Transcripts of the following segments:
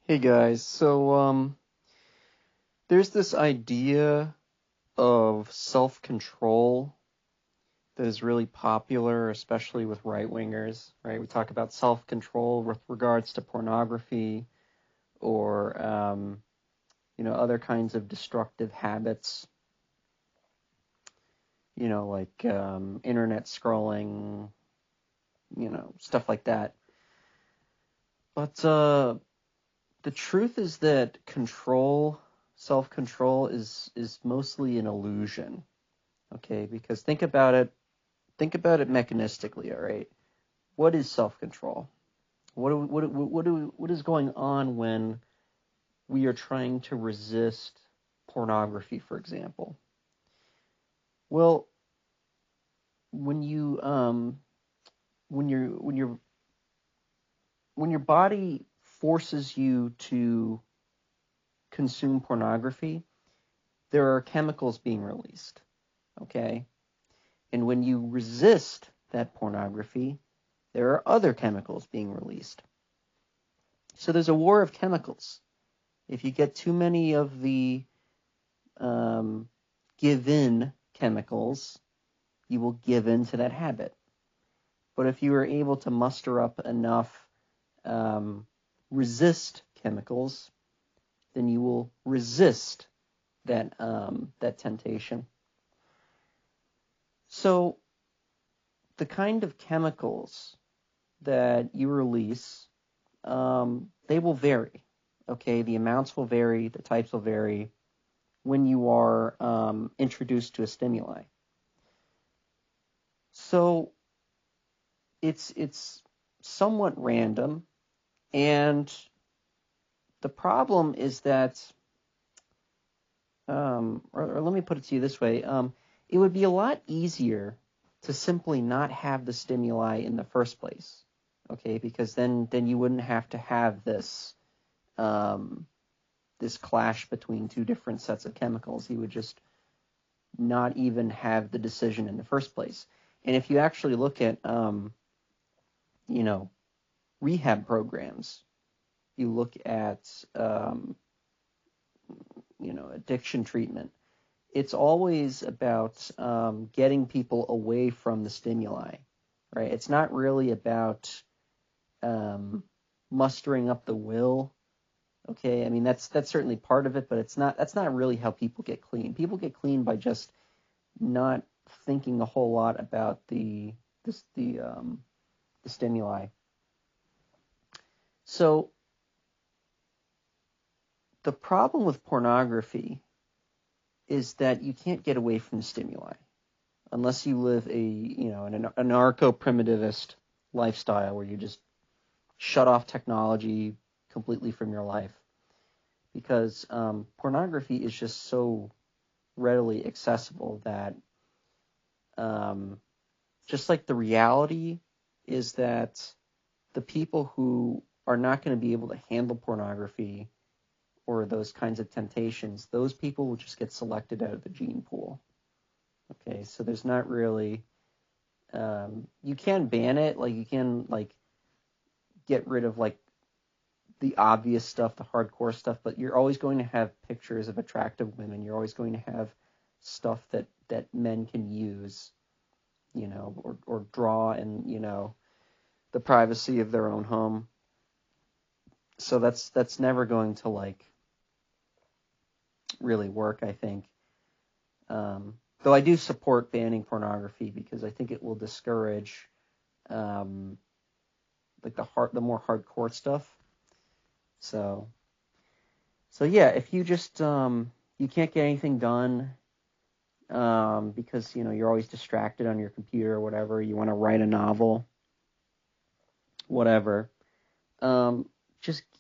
Hey guys, there's this idea of self-control that is really popular, especially with right-wingers, right? We talk about self-control with regards to pornography or other kinds of destructive habits, like internet scrolling, stuff like that. But the truth is that self-control is mostly an illusion. Okay, because think about it mechanistically, all right? What is self-control? What is going on when we are trying to resist pornography, for example? Well, when you when you're when your body forces you to consume pornography, there are chemicals being released, okay? And when you resist that pornography, there are other chemicals being released. So there's a war of chemicals. If you get too many of the give-in chemicals, you will give in to that habit. But if you are able to muster up enough resist chemicals, then you will resist that temptation. So the kind of chemicals that you release, they will vary. Okay, the amounts will vary, the types will vary when you are introduced to a stimuli. So it's somewhat random, and the problem is that, or let me put it to you this way, it would be a lot easier to simply not have the stimuli in the first place, okay? Because then you wouldn't have to have this clash between two different sets of chemicals. You would just not even have the decision in the first place. And if you actually look at, rehab programs, you look at, addiction treatment, it's always about getting people away from the stimuli, right? It's not really about mustering up the will. Okay, I mean that's certainly part of it, but that's not really how people get clean. People get clean by just not thinking a whole lot about the stimuli. So the problem with pornography is that you can't get away from the stimuli unless you live an anarcho-primitivist lifestyle where you just shut off technology completely from your life, because pornography is just so readily accessible that just like the reality is that the people who are not going to be able to handle pornography or those kinds of temptations, those people will just get selected out of the gene pool. Okay, so there's not really, you can ban it, like you can like get rid of like the obvious stuff, the hardcore stuff, but you're always going to have pictures of attractive women. You're always going to have stuff that men can use, or draw in, the privacy of their own home. So that's never going to like really work, I think. Though I do support banning pornography because I think it will discourage like the more hardcore stuff. So yeah, if you just you can't get anything done because you're always distracted on your computer or whatever. You want to write a novel, whatever.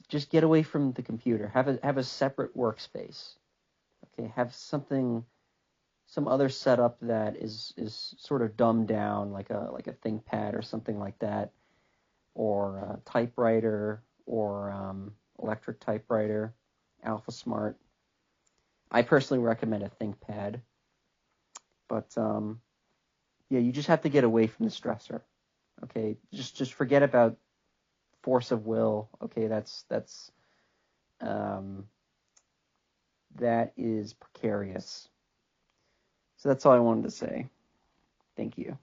Just get away from the computer. Have a separate workspace. Okay, have some other setup that is sort of dumbed down, like a ThinkPad or something like that, or a typewriter, or electric typewriter, AlphaSmart. I personally recommend a ThinkPad, but yeah, you just have to get away from the stressor. Okay, just forget about force of will. Okay, that's um, that is precarious. So that's all I wanted to say. Thank you.